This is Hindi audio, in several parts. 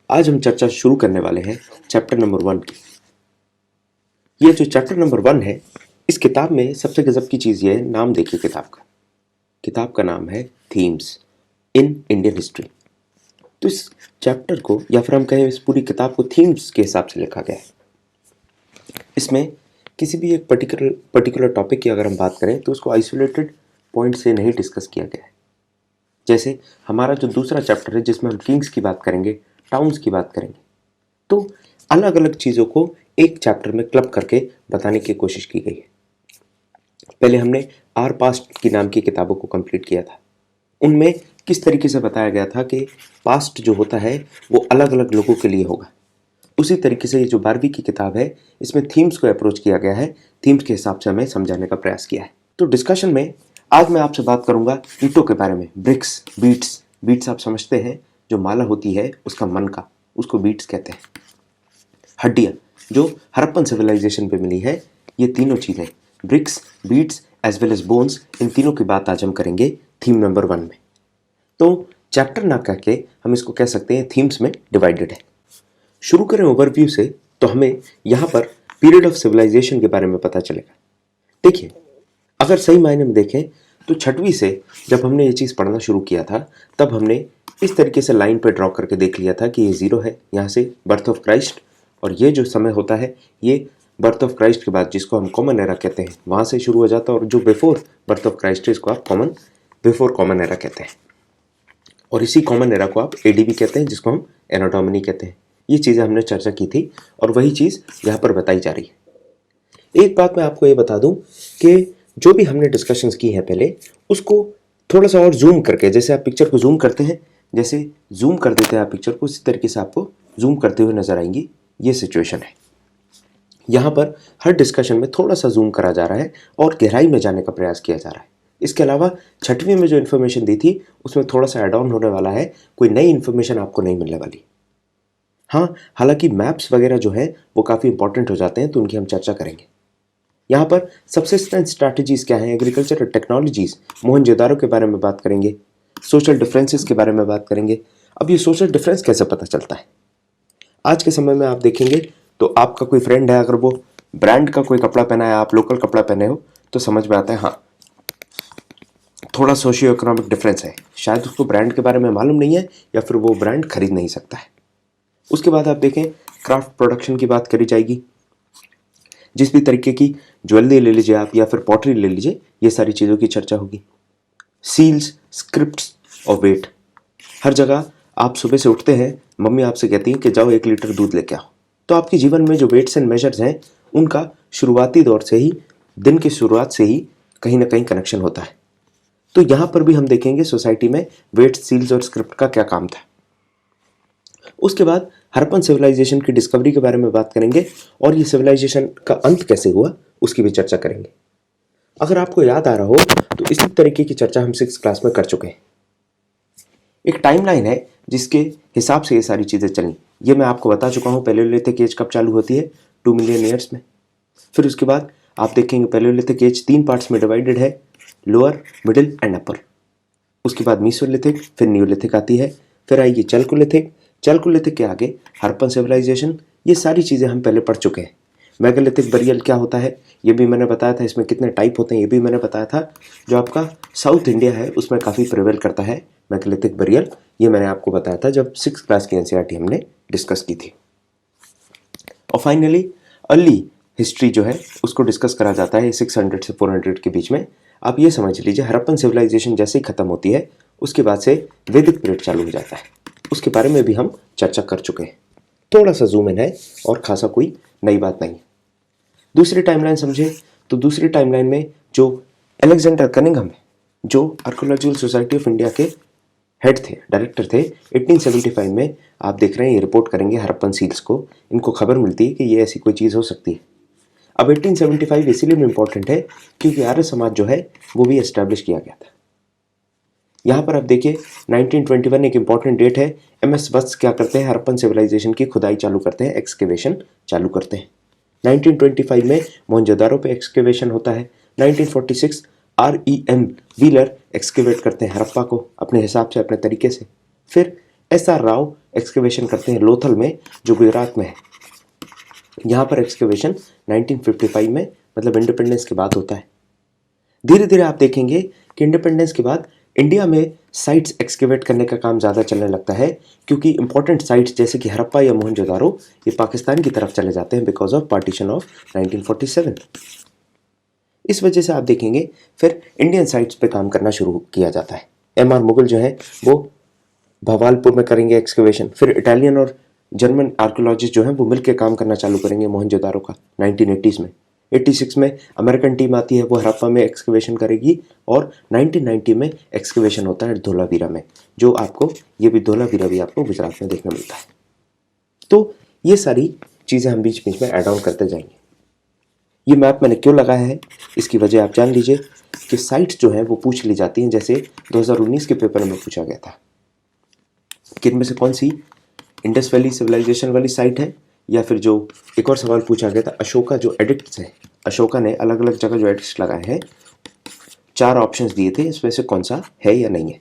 आज हम चर्चा शुरू करने वाले हैं चैप्टर नंबर 1 की। ये जो चैप्टर नंबर 1 है, इस किताब में सबसे गजब की चीज़ ये है, नाम देखिए किताब का नाम है थीम्स इन इंडियन हिस्ट्री। तो इस चैप्टर को या फिर हम कहें इस पूरी किताब को थीम्स के हिसाब से लिखा गया है। इसमें किसी भी एक पर्टिकुलर टॉपिक की अगर हम बात करें तो उसको आइसोलेटेड पॉइंट से नहीं डिस्कस किया गया है। जैसे हमारा जो दूसरा चैप्टर है जिसमें हम किंग्स की बात करेंगे, टाउन्स की बात करेंगे, तो अलग अलग चीज़ों को एक चैप्टर में क्लब करके बताने की कोशिश की गई है। पहले हमने आर पास्ट की नाम की किताबों को कंप्लीट किया था। उनमें किस तरीके से बताया गया था कि पास्ट जो होता है वो अलग अलग लोगों के लिए होगा। उसी तरीके से ये जो 12वीं की किताब है, इसमें थीम्स को अप्रोच किया गया है, थीम्स के हिसाब से हमें समझाने का प्रयास किया है। तो डिस्कशन में आज मैं आपसे बात करूंगा ईंटों के बारे में। ब्रिक्स, बीट्स आप समझते हैं, जो माला होती है उसका मन का, उसको बीट्स कहते हैं। हड्डियाँ जो हड़प्पन सिविलाइजेशन पे मिली है, ये तीनों चीज़ें bricks, beats as well as bones, इन तीनों की बात आज हम करेंगे थीम नंबर 1 में। तो चैप्टर ना कह के हम इसको कह सकते हैं थीम्स में डिवाइडेड है। शुरू करें ओवरव्यू से, तो हमें यहाँ पर पीरियड ऑफ सिविलाइजेशन के बारे में पता चलेगा। देखिए, अगर सही मायने में देखें तो 6वीं से जब हमने ये चीज़ पढ़ना शुरू किया था, तब हमने इस तरीके से लाइन पे ड्रॉ करके देख लिया था कि ये 0 है, यहाँ से बर्थ ऑफ क्राइस्ट, और ये जो समय होता है ये बर्थ ऑफ क्राइस्ट के बाद, जिसको हम कॉमन एरा कहते हैं, वहाँ से शुरू हो जाता है, और जो बिफोर बर्थ ऑफ क्राइस्ट है इसको आप बिफोर कॉमन एरा कहते हैं, और इसी कॉमन एरा को आप एडी भी कहते हैं, जिसको हम एनाटॉमी कहते हैं। ये चीज़ें हमने चर्चा की थी और वही चीज़ यहाँ पर बताई जा रही है। एक बात मैं आपको ये बता दूं कि जो भी हमने डिस्कशंस की हैं पहले, उसको थोड़ा सा और जूम करके, जैसे आप पिक्चर को जूम करते हैं, जैसे जूम कर देते हैं आप पिक्चर को, उसी तरीके से आपको जूम करते हुए नजर आएंगी। ये सिचुएशन है। यहाँ पर हर डिस्कशन में थोड़ा सा जूम करा जा रहा है और गहराई में जाने का प्रयास किया जा रहा है। इसके अलावा 6वीं में जो इन्फॉर्मेशन दी थी उसमें थोड़ा सा एड ऑन होने वाला है, कोई नई इन्फॉर्मेशन आपको नहीं मिलने वाली। हाँ, हालांकि मैप्स वगैरह जो है वो काफ़ी इंपॉर्टेंट हो जाते हैं, तो उनकी हम चर्चा करेंगे। यहाँ पर सबसिस्टेंस स्ट्रैटेजीज क्या हैं, एग्रीकल्चर टेक्नोलॉजीज, मोहनजोदारो के बारे में बात करेंगे, सोशल डिफरेंसेस के बारे में बात करेंगे। अब ये सोशल डिफरेंस कैसे पता चलता है? आज के समय में आप देखेंगे तो आपका कोई फ्रेंड है, अगर वो ब्रांड का कोई कपड़ा पहना है, आप लोकल कपड़ा पहने हो, तो समझ में आता है हाँ, थोड़ा सोशियो इकोनॉमिक डिफरेंस है। शायद उसको ब्रांड के बारे में मालूम नहीं है या फिर वो ब्रांड खरीद नहीं सकता है। उसके बाद आप देखें, क्राफ्ट प्रोडक्शन की बात करी जाएगी। जिस भी तरीके की ज्वेलरी ले लीजिए आप या फिर पॉटरी ले लीजिए, ये सारी चीज़ों की चर्चा होगी। सील्स, स्क्रिप्ट्स और वेट। हर जगह आप सुबह से उठते हैं, मम्मी आपसे कहती हैं कि जाओ 1 लीटर दूध लेके आओ, तो आपके जीवन में जो वेट्स एंड मेजर्स हैं उनका शुरुआती दौर से ही, दिन की शुरुआत से ही कहीं ना कहीं कनेक्शन होता है। तो यहाँ पर भी हम देखेंगे सोसाइटी में वेट्स, सील्स और स्क्रिप्ट का क्या काम था। उसके बाद हड़प्पन सिविलाइजेशन की डिस्कवरी के बारे में बात करेंगे और ये सिविलाइजेशन का अंत कैसे हुआ उसकी भी चर्चा करेंगे। अगर आपको याद आ रहा हो तो इसी तरीके की चर्चा हम 6th क्लास में कर चुके हैं। एक टाइमलाइन है जिसके हिसाब से ये सारी चीज़ें चली। ये मैं आपको बता चुका हूँ, पैलेओलिथिक एज कब चालू होती है, 2 मिलियन ईयर्स में। फिर उसके बाद आप देखेंगे पैलेओलिथिक एज 3 पार्ट्स में डिवाइडेड है, लोअर, मिडिल एंड अपर। उसके बाद मीसोलिथिक, फिर न्यूलिथिक आती है, फिर आएगी चल्कोलिथिक के आगे हड़प्पन सिविलाइजेशन। ये सारी चीज़ें हम पहले पढ़ चुके हैं। मेगालिथिक बरियल क्या होता है ये भी मैंने बताया था, इसमें कितने टाइप होते हैं ये भी मैंने बताया था। जो आपका साउथ इंडिया है उसमें काफ़ी प्रिवेल करता है मेगालिथिक बरियल, ये मैंने आपको बताया था जब 6th क्लास की एनसीईआरटी हमने डिस्कस की थी। और फाइनली अर्ली हिस्ट्री जो है उसको डिस्कस करा जाता है 600 से 400 के बीच में। आप ये समझ लीजिए, हड़प्पन सिविलाइजेशन जैसे ही ख़त्म होती है उसके बाद से वैदिक पीरियड चालू हो जाता है। उसके बारे में भी हम चर्चा कर चुके हैं। थोड़ा सा जूम इन है और खासा कोई नई बात नहीं है। दूसरी टाइमलाइन समझे तो दूसरी टाइमलाइन में जो अलेक्जेंडर कनिंघम है, जो आर्कोलॉजिकल सोसाइटी ऑफ इंडिया के हेड थे, डायरेक्टर थे, 1875 में आप देख रहे हैं ये रिपोर्ट करेंगे हड़प्पन सील्स को। इनको खबर मिलती है कि ये ऐसी कोई चीज़ हो सकती है। अब 1875 इसीलिए इम्पॉर्टेंट है क्योंकि आर्य समाज जो है वो भी एस्टैब्लिश किया गया था। यहाँ पर आप देखिए 1921 एक इंपॉर्टेंट डेट है। MS वत्स क्या करते हैं, हड़प्पन सिविलाइजेशन की खुदाई चालू करते हैं, एक्सकेवेशन चालू करते हैं। 1925 में मोहनजोदारो पे एक्सकेवेशन होता है। 1946 REM व्हीलर एक्सकेवेट करते हैं हड़प्पा को अपने हिसाब से, अपने तरीके से। फिर SR राव एक्सकेवेशन करते हैं लोथल में, जो गुजरात में है। यहाँ पर एक्सकेवेशन 1955 में, मतलब इंडिपेंडेंस के बाद होता है। धीरे धीरे आप देखेंगे कि इंडिपेंडेंस के बाद इंडिया में साइट्स एक्सकेवेट करने का काम ज़्यादा चलने लगता है, क्योंकि इंपॉर्टेंट साइट्स जैसे कि हड़प्पा या मोहनजोदारो ये पाकिस्तान की तरफ चले जाते हैं बिकॉज ऑफ पार्टीशन ऑफ 1947। इस वजह से आप देखेंगे फिर इंडियन साइट्स पे काम करना शुरू किया जाता है। M.R. मुगल जो है वो भवालपुर में करेंगे एक्सकेवेशन, फिर इटालियन और जर्मन आर्कोलॉजिस्ट जो हैं वो मिलकर काम करना चालू करेंगे मोहनजोदारो का 1980s में। 86 में अमेरिकन टीम आती है, वो हड़प्पा में एक्सकेवेशन करेगी, और 1990 में एक्सकेवेशन होता है धोलावीरा में, जो आपको ये भी धोलावीरा भी आपको गुजरात में देखने मिलता है। तो ये सारी चीज़ें हम बीच बीच में ऐड ऑन करते जाएंगे। ये मैप मैंने क्यों लगाया है इसकी वजह आप जान लीजिए कि साइट्स जो हैं वो पूछ ली जाती हैं, जैसे 2019 के पेपर में पूछा गया था कि इनमें से कौन सी इंडस वैली सिविलाइजेशन वाली साइट है, या फिर जो एक और सवाल पूछा गया था अशोका जो एडिक्ट्स है, अशोका ने अलग अलग जगह जो एडिक्ट्स लगाए हैं 4 ऑप्शंस दिए थे, इसमें से कौन सा है या नहीं है।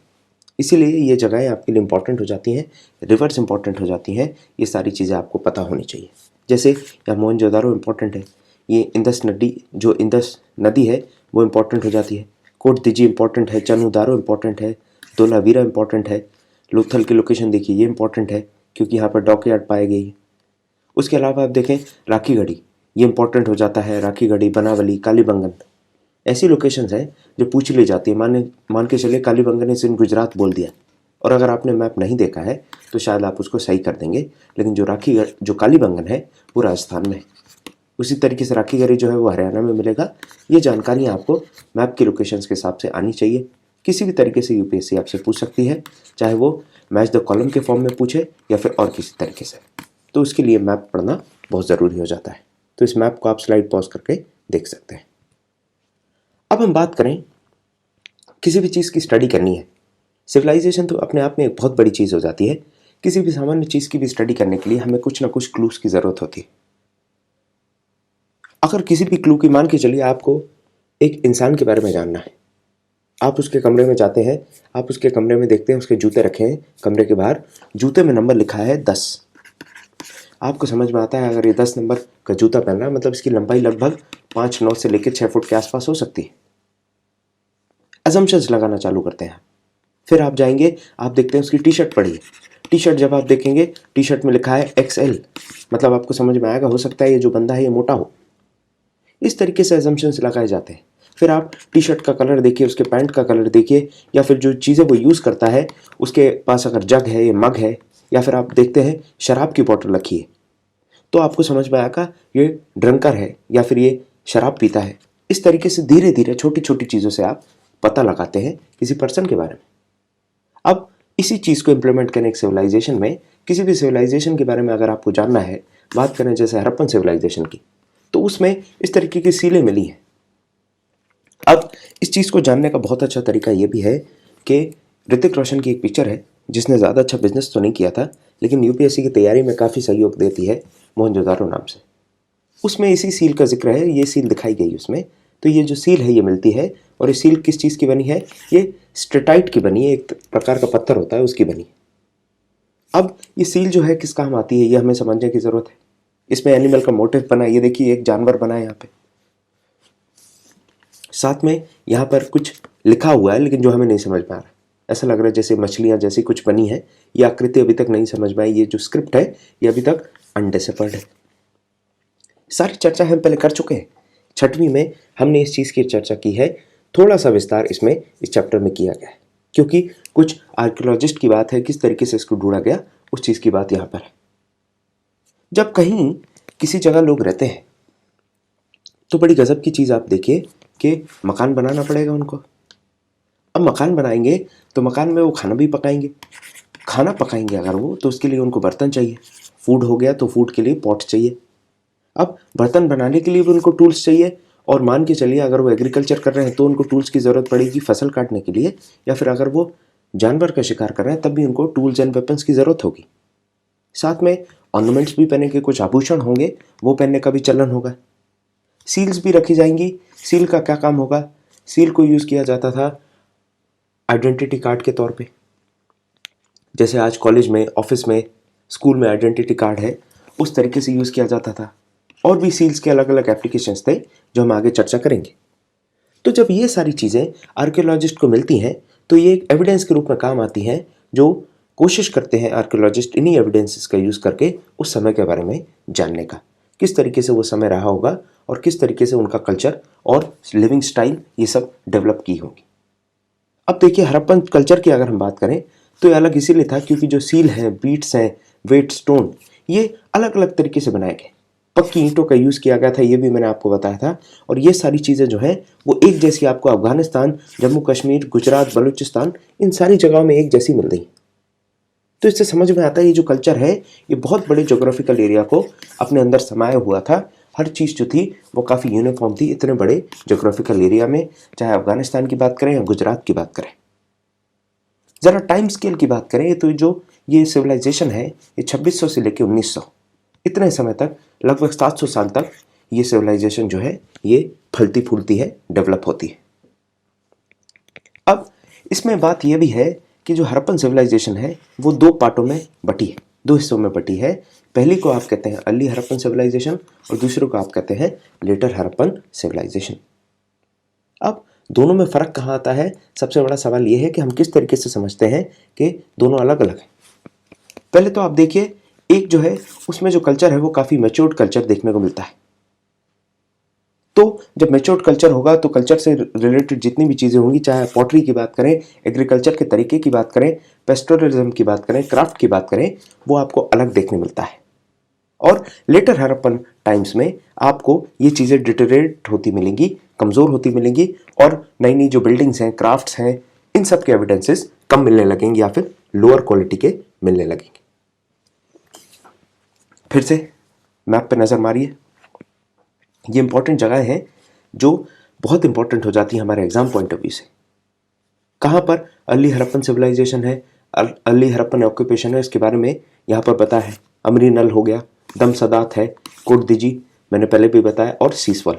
इसीलिए ये जगहें आपके लिए इंपॉर्टेंट हो जाती हैं, रिवर्स इंपॉर्टेंट हो जाती हैं, ये सारी चीज़ें आपको पता होनी चाहिए। जैसे यहाँ मोहनजोदारो इंपॉर्टेंट है, ये इंदस नदी जो इंदस नदी है वो इंपॉर्टेंट हो जाती है, कोट दिजी इंपॉर्टेंट है, चनुदारो इंपॉर्टेंट है, धोलावीरा इंपॉर्टेंट है, लोथल की लोकेशन देखिए ये इंपॉर्टेंट है क्योंकि यहाँ पर डॉकयार्ड पाए गई है। उसके अलावा आप देखें राखीगढ़ी, ये इंपॉर्टेंट हो जाता है, राखीगढ़ी, बनावली, कालीबंगन ऐसी लोकेशंस हैं जो पूछ ली जाती है। मान के चलिए कालीबंगन इस इन गुजरात बोल दिया, और अगर आपने मैप नहीं देखा है तो शायद आप उसको सही कर देंगे, लेकिन जो कालीबंगन है वो राजस्थान में है। उसी तरीके से राखीगढ़ी जो है वो हरियाणा में मिलेगा। ये जानकारी आपको मैप की लोकेशंस के हिसाब से आनी चाहिए। किसी भी तरीके से यूपीएससी आपसे पूछ सकती है, चाहे वो मैच द कॉलम के फॉर्म में पूछे या फिर और किसी तरीके से, तो उसके लिए मैप पढ़ना बहुत ज़रूरी हो जाता है। तो इस मैप को आप स्लाइड पॉज करके देख सकते हैं। अब हम बात करें, किसी भी चीज़ की स्टडी करनी है, सिविलाइजेशन तो अपने आप में एक बहुत बड़ी चीज़ हो जाती है। किसी भी सामान्य चीज़ की भी स्टडी करने के लिए हमें कुछ ना कुछ क्लूज़ की ज़रूरत होती है। अगर किसी भी क्लू की, मान के चलिए आपको एक इंसान के बारे में जानना है, आप उसके कमरे में जाते हैं, आप उसके कमरे में देखते हैं उसके जूते रखे हैं कमरे के बाहर, जूते में नंबर लिखा है 10। आपको समझ में आता है अगर ये 10 नंबर का जूता पहन रहा है मतलब इसकी लंबाई लगभग 5-9 से लेकर 6 फुट के आसपास हो सकती है। अजम्पशंस लगाना चालू करते हैं। फिर आप जाएंगे, आप देखते हैं उसकी टी शर्ट पड़ी है, टी शर्ट जब आप देखेंगे टी शर्ट में लिखा है XL, मतलब आपको समझ में आएगा हो सकता है ये जो बंदा है ये मोटा हो। इस तरीके से अजम्पशंस लगाए जाते हैं। फिर आप टी शर्ट का कलर देखिए, उसके पैंट का कलर देखिए, या फिर जो चीज़ें वो यूज़ करता है उसके पास अगर जग है या मग है, या फिर आप देखते हैं शराब की बोतल रखी है, तो आपको समझ में आएगा ये ड्रंकर है या फिर ये शराब पीता है। इस तरीके से धीरे धीरे छोटी छोटी चीज़ों से आप पता लगाते हैं किसी पर्सन के बारे में। अब इसी चीज़ को इम्प्लीमेंट करें एक सिविलाइजेशन में। किसी भी सिविलाइजेशन के बारे में अगर आपको जानना है, बात करें जैसे हड़प्पन सिविलाइजेशन की, तो उसमें इस तरीके की सीलें मिली हैं। अब इस चीज़ को जानने का बहुत अच्छा तरीका ये भी है कि ऋतिक रोशन की एक पिक्चर है जिसने ज़्यादा अच्छा बिजनेस तो नहीं किया था, लेकिन यूपीएससी की तैयारी में काफ़ी सहयोग देती है, मोहनजोदारो नाम से। उसमें इसी सील का जिक्र है, ये सील दिखाई गई उसमें। तो ये जो सील है ये मिलती है, और ये सील किस चीज़ की बनी है? ये स्टेटाइट की बनी है, एक प्रकार का पत्थर होता है उसकी बनी। अब ये सील जो है किस काम आती है ये हमें समझने की ज़रूरत है। इसमें एनिमल का मोटिव बना है, ये देखिए एक जानवर बना है यहाँ पे, साथ में यहाँ पर कुछ लिखा हुआ है लेकिन जो हमें नहीं समझ में आ रहा है। ऐसा लग रहा है जैसे मछलियाँ जैसी कुछ बनी है। ये आकृति अभी तक नहीं समझ में आई, ये जो स्क्रिप्ट है ये अभी तक अनडिसिप्लिन्ड है। सारी चर्चा हम पहले कर चुके हैं। 6वीं में हमने इस चीज़ की चर्चा की है, थोड़ा सा विस्तार इसमें इस चैप्टर में किया गया है, क्योंकि कुछ आर्कियोलॉजिस्ट की बात है, किस तरीके से इसको ढूंढा गया उस चीज़ की बात यहाँ पर है। जब कहीं किसी जगह लोग रहते हैं तो बड़ी गजब की चीज़ आप देखिए कि मकान बनाना पड़ेगा उनको। अब मकान बनाएंगे तो मकान में वो खाना भी पकाएंगे, खाना पकाएंगे अगर वो, तो उसके लिए उनको बर्तन चाहिए। फूड हो गया तो फूड के लिए पॉट चाहिए। अब बर्तन बनाने के लिए भी उनको टूल्स चाहिए, और मान के चलिए अगर वो एग्रीकल्चर कर रहे हैं तो उनको टूल्स की ज़रूरत पड़ेगी फसल काटने के लिए, या फिर अगर वो जानवर का शिकार कर रहे हैं तब भी उनको टूल्स एंड वेपन्स की ज़रूरत होगी। साथ में ऑर्नामेंट्स भी पहने के, कुछ आभूषण होंगे वो पहनने का भी चलन होगा। सील्स भी रखी जाएंगी। सील का क्या काम होगा? सील को यूज़ किया जाता था आइडेंटिटी कार्ड के तौर पे। जैसे आज कॉलेज में, ऑफिस में स्कूल में आइडेंटिटी कार्ड है, उस तरीके से यूज़ किया जाता था। और भी सील्स के अलग अलग एप्लीकेशंस थे जो हम आगे चर्चा करेंगे। तो जब ये सारी चीज़ें आर्कियोलॉजिस्ट को मिलती हैं तो ये एक एविडेंस के रूप में काम आती हैं, जो कोशिश करते हैं आर्कियोलॉजिस्ट इन्हीं एविडेंसेस का यूज़ करके उस समय के बारे में जानने का, किस तरीके से वो समय रहा होगा और किस तरीके से उनका कल्चर और लिविंग स्टाइल ये सब डेवलप की होगी। अब देखिए, हड़प्पन कल्चर की अगर हम बात करें तो ये अलग इसीलिए था क्योंकि जो सील हैं, बीट्स हैं, वेट स्टोन, ये अलग अलग तरीके से बनाए गए। पक्की ईंटों का यूज़ किया गया था, ये भी मैंने आपको बताया था। और ये सारी चीज़ें जो हैं वो एक जैसी आपको अफगानिस्तान, जम्मू कश्मीर, गुजरात, बलूचिस्तान, इन सारी जगहों में एक जैसी मिल रही। तो इससे समझ में आता है ये जो कल्चर है ये बहुत बड़े जोग्राफिकल एरिया को अपने अंदर समाया हुआ था। हर चीज़ जो थी वो काफ़ी यूनिफॉर्म थी इतने बड़े जोग्राफिकल एरिया में, चाहे अफगानिस्तान की बात करें या गुजरात की बात करें। ज़रा टाइम स्केल की बात करें तो जो ये सिविलाइजेशन है ये 2600 से लेकर 1900 इतने समय तक, लगभग 700 साल तक ये सिविलाइजेशन जो है ये फलती फूलती है, डेवलप होती है। अब इसमें बात यह भी है कि जो हड़प्पन सिविलाइजेशन है वो दो पार्टों में बटी है, दो हिस्सों में बटी है। पहली को आप कहते हैं अर्ली हड़प्पन सिविलाइजेशन और दूसरे को आप कहते हैं लेटर हड़प्पन सिविलाइजेशन। अब दोनों में फ़र्क कहाँ आता है? सबसे बड़ा सवाल ये है कि हम किस तरीके से समझते हैं कि दोनों अलग अलग हैं। पहले तो आप देखिए, एक जो है उसमें जो कल्चर है वो काफ़ी मैच्योर्ड कल्चर देखने को मिलता है। तो जब मैच्योर्ड कल्चर होगा तो कल्चर से रिलेटेड जितनी भी चीज़ें होंगी, चाहे पॉटरी की बात करें, एग्रीकल्चर के तरीके की बात करें, पेस्टोरलिज्म की बात करें, क्राफ्ट की बात करें, वो आपको अलग देखने मिलता है। और लेटर हड़प्पन टाइम्स में आपको ये चीज़ें डिटेरेट होती मिलेंगी, कमज़ोर होती मिलेंगी, और नई नई जो बिल्डिंग्स हैं, क्राफ्ट्स हैं, इन सब के एविडेंसेस कम मिलने लगेंगे या फिर लोअर क्वालिटी के मिलने लगेंगे। फिर से मैप पे नज़र मारिए, ये इंपॉर्टेंट जगह है जो बहुत इंपॉर्टेंट हो जाती है हमारे एग्जाम पॉइंट ऑफ व्यू से। कहाँ पर अर्ली हड़प्पन सिविलाइजेशन है, अर्ली हड़प्पन ऑक्यूपेशन है, इसके बारे में यहाँ पर पता है। अमरी नल हो गया, दम सदात है, कोट दिजी मैंने पहले भी बताया, और सीसवल।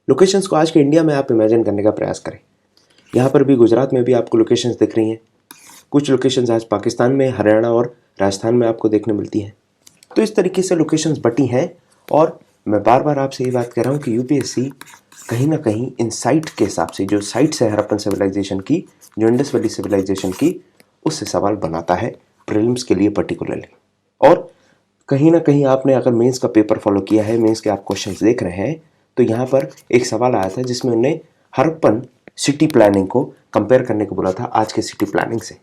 लोकेशंस को आज के इंडिया में आप इमेजिन करने का प्रयास करें। यहाँ पर भी, गुजरात में भी आपको लोकेशंस दिख रही हैं। कुछ लोकेशंस आज पाकिस्तान में, हरियाणा और राजस्थान में आपको देखने मिलती हैं। तो इस तरीके से लोकेशंस बटी हैं। और मैं बार बार आपसे ये बात कर रहा हूँ कि यूपीएससी कहीं ना कहीं इन साइट के हिसाब से, जो साइट्स है हड़प्पन सिविलाइजेशन की, जो इंडस वैली सिविलाइजेशन की, उससे सवाल बनाता है प्रीलिम्स के लिए पर्टिकुलरली। और कहीं ना कहीं आपने अगर मेंस का पेपर फॉलो किया है, मेंस के आप क्वेश्चंस देख रहे हैं, तो यहाँ पर एक सवाल आया था जिसमें उन्होंने हड़प्पन सिटी प्लानिंग को कंपेयर करने को बोला था आज के सिटी प्लानिंग से।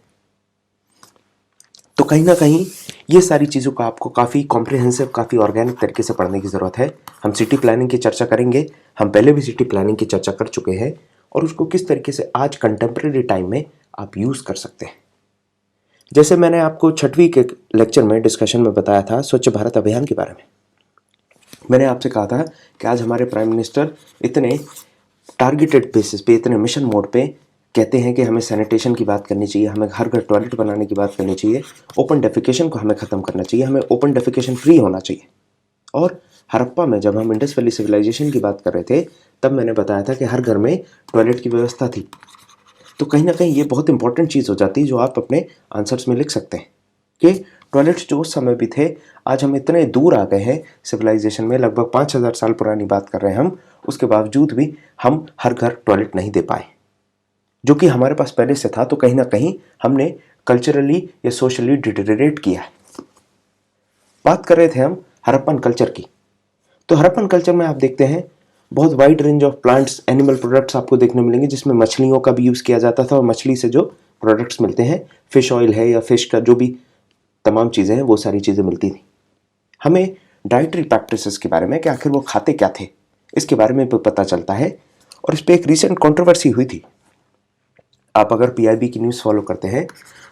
तो कहीं ना कहीं ये सारी चीज़ों का आपको काफ़ी कॉम्प्रिहेंसिव, काफ़ी ऑर्गेनिक तरीके से पढ़ने की ज़रूरत है। हम सिटी प्लानिंग की चर्चा करेंगे, हम पहले भी सिटी प्लानिंग की चर्चा कर चुके हैं, और उसको किस तरीके से आज कंटेम्प्रेरी टाइम में आप यूज़ कर सकते हैं। जैसे मैंने आपको 6वीं के लेक्चर में, डिस्कशन में बताया था स्वच्छ भारत अभियान के बारे में। मैंने आपसे कहा था कि आज हमारे प्राइम मिनिस्टर इतने टारगेटेड बेसिस पे, इतने मिशन मोड पे कहते हैं कि हमें सैनिटेशन की बात करनी चाहिए, हमें हर घर टॉयलेट बनाने की बात करनी चाहिए, ओपन डेफिकेशन को हमें ख़त्म करना चाहिए, हमें ओपन डेफिकेशन फ्री होना चाहिए। और हड़प्पा में जब हम इंडस वैली सिविलाइजेशन की बात कर रहे थे, तब मैंने बताया था कि हर घर में टॉयलेट की व्यवस्था थी। तो कहीं ना कहीं ये बहुत इंपॉर्टेंट चीज़ हो जाती है जो आप अपने आंसर्स में लिख सकते हैं कि टॉयलेट्स जो उस समय भी थे, आज हम इतने दूर आ गए हैं सिविलाइजेशन में, लगभग 5000 साल पुरानी बात कर रहे हैं हम, उसके बावजूद भी हम हर घर टॉयलेट नहीं दे पाए, जो कि हमारे पास पहले से था। तो कहीं ना कहीं हमने कल्चरली या सोशली डिटेरेट किया है। बात कर रहे थे हम हड़प्पन कल्चर की, तो हड़प्पन कल्चर में आप देखते हैं बहुत wide range of plants, animal products आपको देखने मिलेंगे, जिसमें मछलियों का भी यूज़ किया जाता था, और मछली से जो प्रोडक्ट्स मिलते हैं, फिश ऑयल है या फिश का जो भी तमाम चीज़ें हैं, वो सारी चीज़ें मिलती थी। हमें डाइटरी प्रैक्टिसेस के बारे में, कि आखिर वो खाते क्या थे, इसके बारे में पता चलता है। और इस पर एक रिसेंट कंट्रोवर्सी हुई थी। आप अगर पीआईबी की न्यूज़ फॉलो करते हैं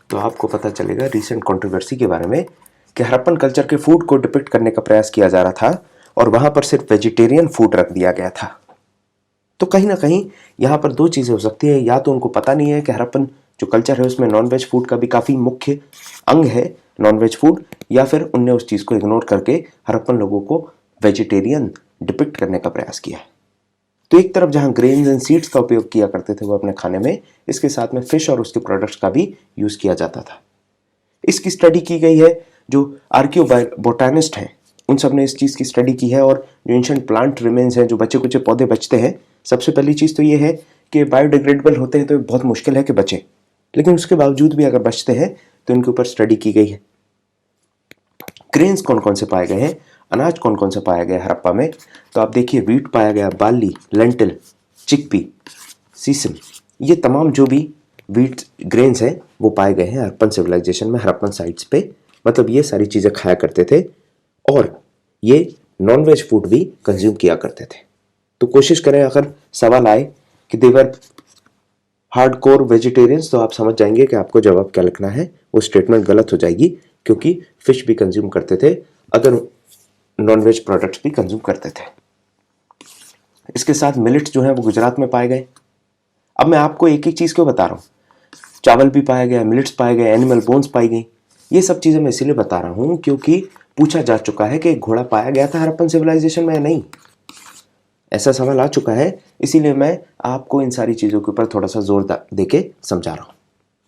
तो आपको पता चलेगा रिसेंट कंट्रोवर्सी के बारे में, कि हड़प्पन कल्चर के फूड को डिपिक्ट करने का प्रयास किया जा रहा था और वहाँ पर सिर्फ वेजिटेरियन फूड रख दिया गया था। तो कहीं ना कहीं यहाँ पर दो चीज़ें हो सकती है, या तो उनको पता नहीं है कि हड़प्पन जो कल्चर है उसमें नॉनवेज फूड का भी काफ़ी मुख्य अंग है, नॉनवेज फूड, या फिर उनने उस चीज़ को इग्नोर करके हड़प्पन लोगों को वेजिटेरियन डिपिक्ट करने का प्रयास किया है। तो एक तरफ जहाँ ग्रेन्स एंड सीड्स का उपयोग किया करते थे वो अपने खाने में, इसके साथ में फिश और उसके प्रोडक्ट्स का भी यूज़ किया जाता था। इसकी स्टडी की गई है। जो आर्कियोबोटानिस्ट हैं उन सब ने इस चीज़ की स्टडी की है। और जो एंशिएंट प्लांट रिमेन्स हैं, जो बचे कुचे पौधे बचते हैं, सबसे पहली चीज़ तो ये है कि बायोडिग्रेडेबल होते हैं तो बहुत मुश्किल है कि बचें, लेकिन उसके बावजूद भी अगर बचते हैं तो इनके ऊपर स्टडी की गई है। ग्रेन्स कौन कौन से पाए गए हैं, अनाज कौन कौन से पाया गया हड़प्पा में, तो आप देखिए वीट पाया गया, बार्ली, लेंटिल, चिकपी, सीसम, ये तमाम जो भी वीट ग्रेन्स हैं वो पाए गए हैं हड़प्पन सिविलाइजेशन में, हड़प्पन साइट्स पे। मतलब ये सारी चीज़ें खाया करते थे और ये नॉनवेज फूड भी कंज्यूम किया करते थे। तो कोशिश करें, अगर सवाल आए कि देवर हार्डकोर वेजिटेरियंस, तो आप समझ जाएंगे कि आपको जवाब क्या लिखना है। वो स्टेटमेंट गलत हो जाएगी, क्योंकि फिश भी कंज्यूम करते थे, अदर नॉनवेज प्रोडक्ट्स भी कंज्यूम करते थे। इसके साथ मिलेट्स जो है वो गुजरात में पाए गए। अब मैं आपको एक एक चीज़ क्यों बता रहा हूँ, चावल भी पाया गया, मिलेट्स पाए गए, एनिमल बोन्स पाई गई। ये सब चीज़ें मैं इसीलिए बता रहा हूँ क्योंकि पूछा जा चुका है कि एक घोड़ा पाया गया था हड़प्पन सिविलाइजेशन में या नहीं, ऐसा सवाल आ चुका है। इसीलिए मैं आपको इन सारी चीज़ों के ऊपर थोड़ा सा जोर देके समझा रहा हूँ।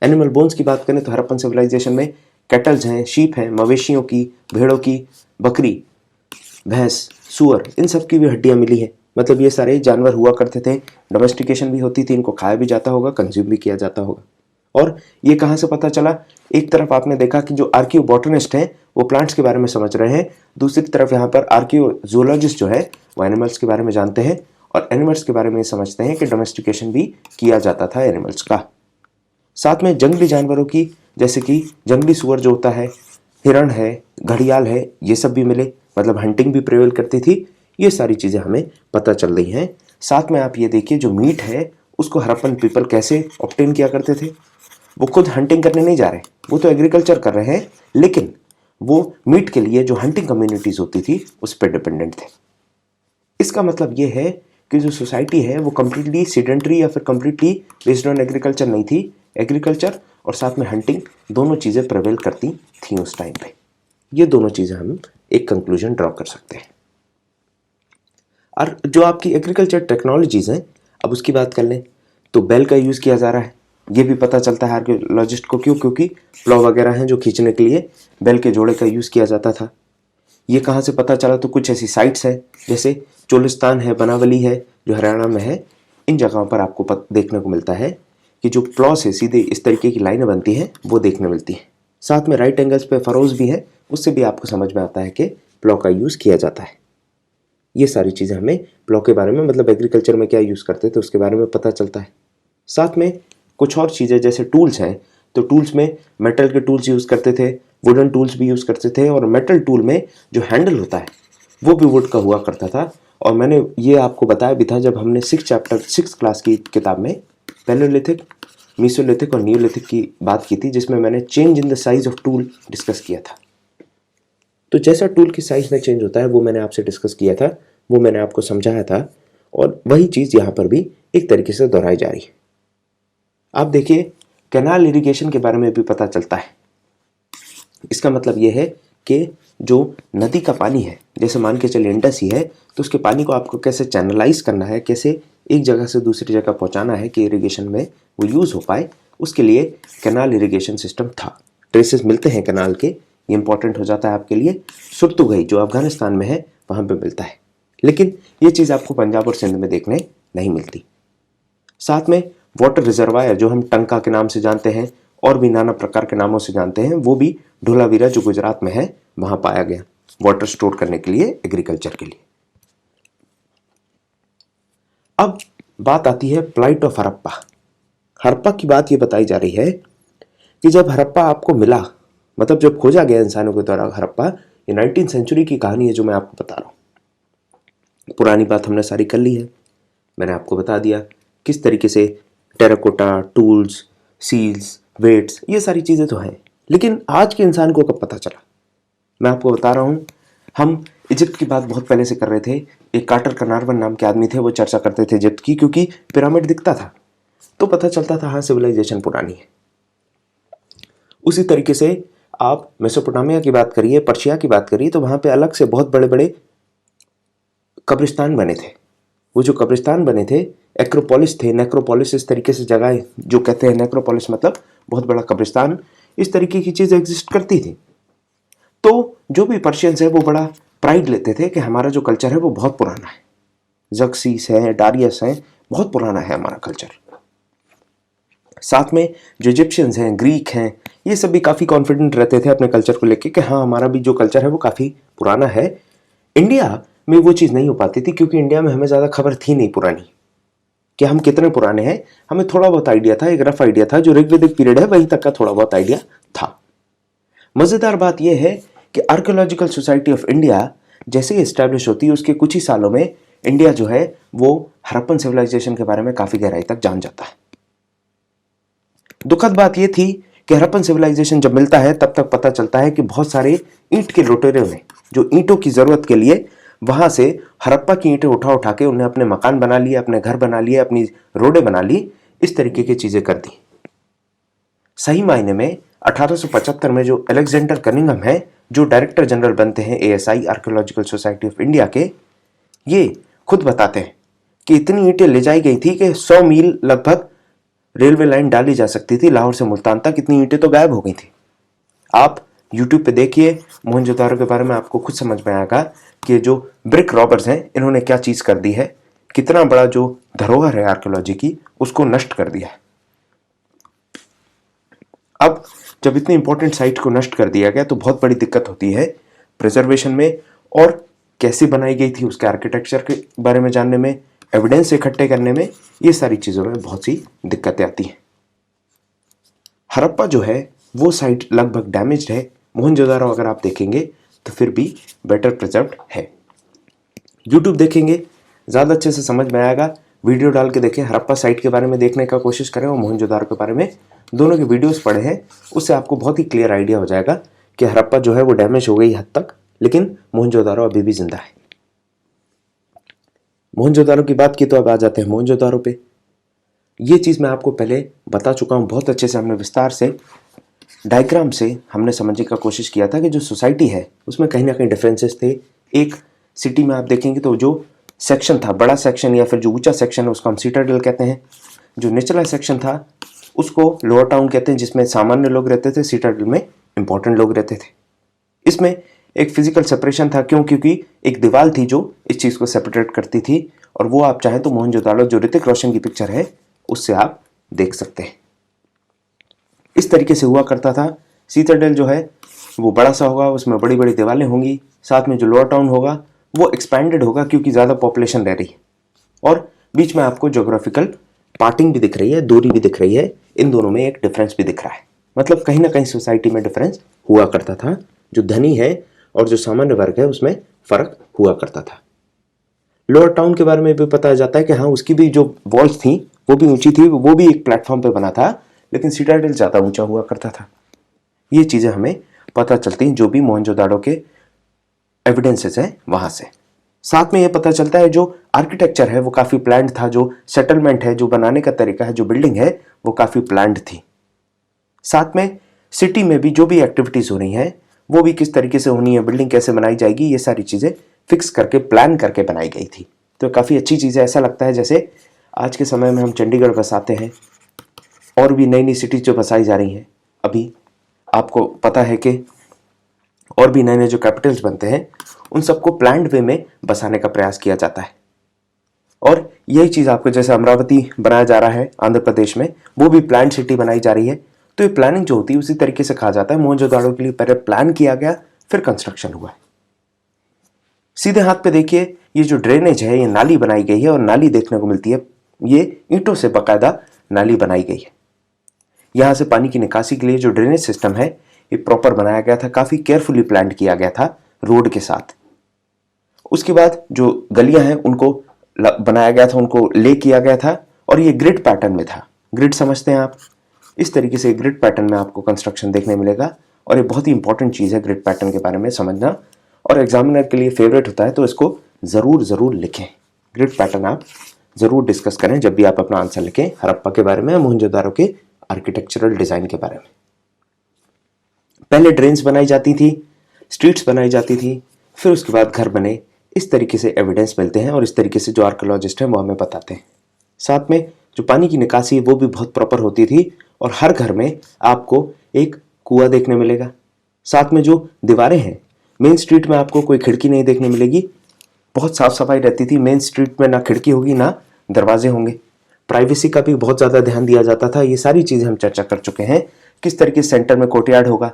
एनिमल बोन्स की बात करें तो हड़प्पन सिविलाइजेशन में कैटल्स हैं, शीप हैं, मवेशियों की, भेड़ों की, बकरी, भैंस, सूअर, इन सब की भी हड्डियाँ मिली हैं। मतलब ये सारे जानवर हुआ करते थे, डोमेस्टिकेशन भी होती थी, इनको खाया भी जाता होगा, कंज्यूम भी किया जाता होगा। और ये कहाँ से पता चला, एक तरफ आपने देखा कि जो आर्कियोबोटनिस्ट हैं वो प्लांट्स के बारे में समझ रहे हैं, दूसरी तरफ यहाँ पर आर्कियोजूलॉजिस्ट जो है वो एनिमल्स के बारे में जानते हैं और एनिमल्स के बारे में समझते हैं कि डोमेस्टिकेशन भी किया जाता था एनिमल्स का। साथ में जंगली जानवरों की, जैसे कि जंगली सूअर जो होता है, हिरण है, घड़ियाल है, ये सब भी मिले। मतलब हंटिंग भी प्रिवेल करती थी। ये सारी चीज़ें हमें पता चल रही हैं। साथ में आप ये देखिए, जो मीट है उसको हड़प्पन पीपल कैसे ऑब्टेन किया करते थे। वो खुद हंटिंग करने नहीं जा रहे, वो तो एग्रीकल्चर कर रहे हैं, लेकिन वो मीट के लिए जो हंटिंग कम्युनिटीज़ होती थी उस पर डिपेंडेंट थे। इसका मतलब ये है कि जो सोसाइटी है वो कम्प्लीटली सीडेंटरी या फिर कम्प्लीटली बेस्ड ऑन एग्रीकल्चर नहीं थी। एग्रीकल्चर और साथ में हंटिंग दोनों चीज़ें प्रिवेल करती थी उस टाइम पे। ये दोनों चीज़ें हम एक कंक्लूजन ड्रॉ कर सकते हैं। और जो आपकी एग्रीकल्चर टेक्नोलॉजीज़ हैं, अब उसकी बात कर लें तो बैल का यूज़ किया जा रहा है। ये भी पता चलता है आर्कियोलॉजिस्ट को, क्यों? क्योंकि प्लॉ वगैरह हैं जो खींचने के लिए बैल के जोड़े का यूज़ किया जाता था। ये कहाँ से पता चला, तो कुछ ऐसी साइट्स है जैसे चोलिस्तान है, बनावली है जो हरियाणा में है, इन जगहों पर आपको देखने को मिलता है कि जो प्लॉ से सीधे इस तरीके की लाइनें बनती हैं वो देखने मिलती हैं। साथ में राइट एंगल्स पे फरोज भी हैं, उससे भी आपको समझ में आता है कि प्लॉ का यूज़ किया जाता है। ये सारी चीज़ें हमें प्लॉ के बारे में, मतलब एग्रीकल्चर में क्या यूज़ करते थे उसके बारे में पता चलता है। साथ में कुछ और चीज़ें जैसे टूल्स हैं, तो टूल्स में मेटल के टूल्स यूज़ करते थे, वुडन टूल्स भी यूज़ करते थे, और मेटल टूल में जो हैंडल होता है वो भी वुड का हुआ करता था। और मैंने ये आपको बताया भी था जब हमने 6 क्लास की किताब में पैलेयोलिथिक, मीसोलिथिक और नियोलिथिक की बात की थी, जिसमें मैंने change in the size of tool discuss किया था। तो जैसा टूल की साइज में चेंज होता है वो मैंने आपसे डिस्कस किया था, वो मैंने आपको समझाया था, और वही चीज़ यहाँ पर भी एक तरीके से दोहराई जा रही है। आप देखिए, कैनाल इरिगेशन के बारे में भी पता चलता है। इसका मतलब ये है कि जो नदी का पानी है, जैसे मान के चलिए इंडस ही है, तो उसके पानी को आपको कैसे चैनलाइज करना है, कैसे एक जगह से दूसरी जगह पहुंचाना है कि इरिगेशन में वो यूज़ हो पाए, उसके लिए कैनाल इरिगेशन सिस्टम था। ट्रेसेस मिलते हैं कैनाल के, ये इंपॉर्टेंट हो जाता है आपके लिए। सुरतुगई जो अफगानिस्तान में है वहाँ पर मिलता है, लेकिन ये चीज़ आपको पंजाब और सिंध में देखने नहीं मिलती। साथ में वाटर रिजर्वायर जो हम टंका के नाम से जानते हैं और भी नाना प्रकार के नामों से जानते हैं, वो भी ढोलावीरा जो गुजरात में है वहाँ पाया गया, वाटर स्टोर करने के लिए, एग्रीकल्चर के लिए। अब बात आती है प्लाइट ऑफ हड़प्पा। हड़प्पा की बात ये बताई जा रही है कि जब हड़प्पा आपको मिला, मतलब जब खोजा गया इंसानों के द्वारा हड़प्पा, ये 19वीं सेंचुरी की कहानी है जो मैं आपको बता रहा हूँ। पुरानी बात हमने सारी कर ली है, मैंने आपको बता दिया किस तरीके से टेराकोटा, टूल्स, सील्स, वेट्स, ये सारी चीज़ें तो हैं, लेकिन आज के इंसान को कब पता चला? मैं आपको बता रहा हूँ, हम इजिप्ट की बात बहुत पहले से कर रहे थे। एक कार्टर कर्नारवन नाम के आदमी थे, वो चर्चा करते थे इजिप्ट की, क्योंकि पिरामिड दिखता था तो पता चलता था हाँ सिविलाइजेशन पुरानी है। उसी तरीके से आप मेसोपोटामिया की बात करिए, पर्शिया की बात करिए, तो वहाँ पे अलग से बहुत बड़े बड़े कब्रिस्तान बने थे। वो जो कब्रिस्तान बने थे एक्रोपोलिस थे, नेक्रोपोलिस, इस तरीके से जगह जो कहते हैं नेक्रोपोलिस मतलब बहुत बड़ा कब्रिस्तान, इस तरीके की चीज़ें एग्जिस्ट करती थी। तो जो भी पर्शियंस है वो बड़ा प्राइड लेते थे कि हमारा जो कल्चर है वो बहुत पुराना है, ज़र्क्सीस है, डारियस है, बहुत पुराना है हमारा कल्चर। साथ में जो इजिप्शियंस हैं, ग्रीक हैं, ये सब भी काफ़ी कॉन्फिडेंट रहते थे अपने कल्चर को लेके कि हाँ हमारा भी जो कल्चर है वो काफ़ी पुराना है। इंडिया में वो चीज़ नहीं हो पाती थी क्योंकि इंडिया में हमें ज़्यादा खबर थी नहीं पुरानी कि हम कितने पुराने हैं। हमें थोड़ा बहुत आइडिया था, एक रफ आइडिया था, जो ऋग्वेदिक पीरियड है वहीं तक का थोड़ा बहुत आइडिया था। मज़ेदार बात यह है कि आर्कियोलॉजिकल सोसाइटी ऑफ इंडिया जैसे ही इस्टेब्लिश होती है उसके कुछ ही सालों में इंडिया जो है वो हड़प्पन सिविलाइजेशन के बारे में काफ़ी गहराई तक जान जाता है। दुखद बात यह थी कि हड़प्पन सिविलाइजेशन जब मिलता है तब तक पता चलता है कि बहुत सारे ईंट के लुटेरों ने जो ईंटों की ज़रूरत के लिए वहां से हड़प्पा की ईंटें उठा उठा के उन्हें अपने मकान बना लिए, अपने घर बना लिए, अपनी रोडें बना ली, इस तरीके की चीज़ें कर दी। सही मायने में 1875 में जो अलेक्जेंडर कनिंघम है, जो डायरेक्टर जनरल बनते हैं ASI archaeological society of India के, ये खुद बताते हैं कि इतनी ईंटें ले जाई गई थी कि 100 मील लगभग रेलवे लाइन डाली जा सकती थी लाहौर से मुल्तान तक, इतनी ईंटें तो गायब हो गई थी। आप यूट्यूब पे देखिए मोहनजोदारो के बारे में, आपको खुद समझ में आएगा कि जो ब्रिक रॉबर्स हैं इन्होंने क्या चीज़ कर दी है, कितना बड़ा जो धरोहर है आर्कियोलॉजी की उसको नष्ट कर दिया है। अब जब इतनी इंपॉर्टेंट साइट को नष्ट कर दिया गया तो बहुत बड़ी दिक्कत होती है प्रिजर्वेशन में, और कैसे बनाई गई थी उसके आर्किटेक्चर के बारे में जानने में, एविडेंस इकट्ठे करने में, ये सारी चीज़ों में बहुत सी दिक्कतें आती हैं। हड़प्पा जो है वो साइट लगभग डैमेज्ड है, मोहनजोदारो अगर आप देखेंगे तो फिर भी बेटर प्रिजर्व्ड है। यूट्यूब देखेंगे ज़्यादा अच्छे से समझ में आएगा, वीडियो डाल के देखें, हड़प्पा साइट के बारे में देखने का कोशिश करें और मोहनजोदारो के बारे में, दोनों के वीडियोस पढ़े हैं, उससे आपको बहुत ही क्लियर आइडिया हो जाएगा कि हड़प्पा जो है वो डैमेज हो गई हद तक, लेकिन मोहनजोदारो अभी भी जिंदा है। मोहनजोदारो की बात की तो अब आ जाते हैं मोहनजोदारो पे। ये चीज़ मैं आपको पहले बता चुका हूँ, बहुत अच्छे से हमने विस्तार से डायग्राम से हमने समझने का कोशिश किया था कि जो सोसाइटी है उसमें कहीं ना कहीं डिफरेंसेस थे। एक सिटी में आप देखेंगे तो जो सेक्शन था, बड़ा सेक्शन या फिर जो ऊंचा सेक्शन है उसको हम सिटाडेल कहते हैं, जो निचला सेक्शन था उसको लोअर टाउन कहते हैं, जिसमें सामान्य लोग रहते थे, सिटाडेल में इंपॉर्टेंट लोग रहते थे। इसमें एक फिजिकल सेपरेशन था, क्योंकि एक दीवार थी जो इस चीज़ को सेपरेट करती थी, और वो आप चाहें तो मोहनजोदारो जो ऋतिक रोशन की पिक्चर है उससे आप देख सकते हैं। इस तरीके से हुआ करता था। सिटाडेल जो है वो बड़ा सा होगा, उसमें बड़ी बड़ी दीवारें होंगी, साथ में जो लोअर टाउन होगा वो एक्सपैंडेड होगा क्योंकि ज़्यादा पॉपुलेशन रह रही है, और बीच में आपको जोग्राफिकल पार्टिंग भी दिख रही है, दूरी भी दिख रही है, इन दोनों में एक डिफरेंस भी दिख रहा है। मतलब कहीं ना कहीं सोसाइटी में डिफरेंस हुआ करता था, जो धनी है और जो सामान्य वर्ग है उसमें फ़र्क हुआ करता था। लोअर टाउन के बारे में भी पता जाता है कि हाँ उसकी भी जो वॉल्स थी वो भी ऊंची थी, वो भी एक प्लेटफॉर्म पे बना था, लेकिन सिटाडेल ज़्यादा ऊंचा हुआ करता था। ये चीज़ें हमें पता चलती हैं जो भी मोहनजोदाड़ो के एविडेंसेस हैं वहाँ से। साथ में ये पता चलता है जो आर्किटेक्चर है वो काफ़ी प्लान्ड था, जो सेटलमेंट है, जो बनाने का तरीका है, जो बिल्डिंग है वो काफ़ी प्लान्ड थी। साथ में सिटी में भी जो भी एक्टिविटीज़ हो रही हैं वो भी किस तरीके से होनी है, बिल्डिंग कैसे बनाई जाएगी, ये सारी चीज़ें फिक्स करके प्लान करके बनाई गई थी। तो काफ़ी अच्छी चीज़ है। ऐसा लगता है जैसे आज के समय में हम चंडीगढ़ बसाते हैं और भी नई नई सिटीज जो बसाई जा रही हैं, अभी आपको पता है कि और भी नए नए जो कैपिटल्स बनते हैं उन सबको प्लान्ड वे में बसाने का प्रयास किया जाता है। और यही चीज़ आपको जैसे अमरावती बनाया जा रहा है आंध्र प्रदेश में, वो भी प्लान्ड सिटी बनाई जा रही है। तो ये प्लानिंग जो होती है उसी तरीके से कहा जाता है मोहनजोदाड़ो के लिए पहले प्लान किया गया फिर कंस्ट्रक्शन हुआ है। सीधे हाथ पे देखिए ये जो ड्रेनेज है, ये नाली बनाई गई है और नाली देखने को मिलती है, ये ईंटों से बाकायदा नाली बनाई गई है। यहाँ से पानी की निकासी के लिए जो ड्रेनेज सिस्टम है ये प्रॉपर बनाया गया था, काफ़ी केयरफुली प्लान किया गया था रोड के साथ। उसके बाद जो गलियां हैं उनको बनाया गया था, उनको ले किया गया था, और ये ग्रिड पैटर्न में था। ग्रिड समझते हैं आप, इस तरीके से ग्रिड पैटर्न में आपको कंस्ट्रक्शन देखने मिलेगा, और ये बहुत ही इंपॉर्टेंट चीज़ है ग्रिड पैटर्न के बारे में समझना, और एग्जामिनर के लिए फेवरेट होता है, तो इसको ज़रूर लिखें। ग्रिड पैटर्न आप ज़रूर डिस्कस करें जब भी आप अपना आंसर लिखें हड़प्पा के बारे में, मोहनजोदारो के आर्किटेक्चरल डिज़ाइन के बारे में। पहले ड्रेन्स बनाई जाती थी, स्ट्रीट्स बनाई जाती थी, फिर उसके बाद घर बने। इस तरीके से एविडेंस मिलते हैं और इस तरीके से जो आर्कियोलॉजिस्ट हैं वो हमें बताते हैं। साथ में जो पानी की निकासी वो भी बहुत प्रॉपर होती थी, और हर घर में आपको एक कुआं देखने मिलेगा। साथ में जो दीवारें हैं, मेन स्ट्रीट में आपको कोई खिड़की नहीं देखने मिलेगी, बहुत साफ सफाई रहती थी। मेन स्ट्रीट में ना खिड़की होगी ना दरवाजे होंगे। प्राइवेसी का भी बहुत ज़्यादा ध्यान दिया जाता था। ये सारी चीज़ें हम चर्चा कर चुके हैं। किस तरीके से सेंटर में कोर्टयार्ड होगा,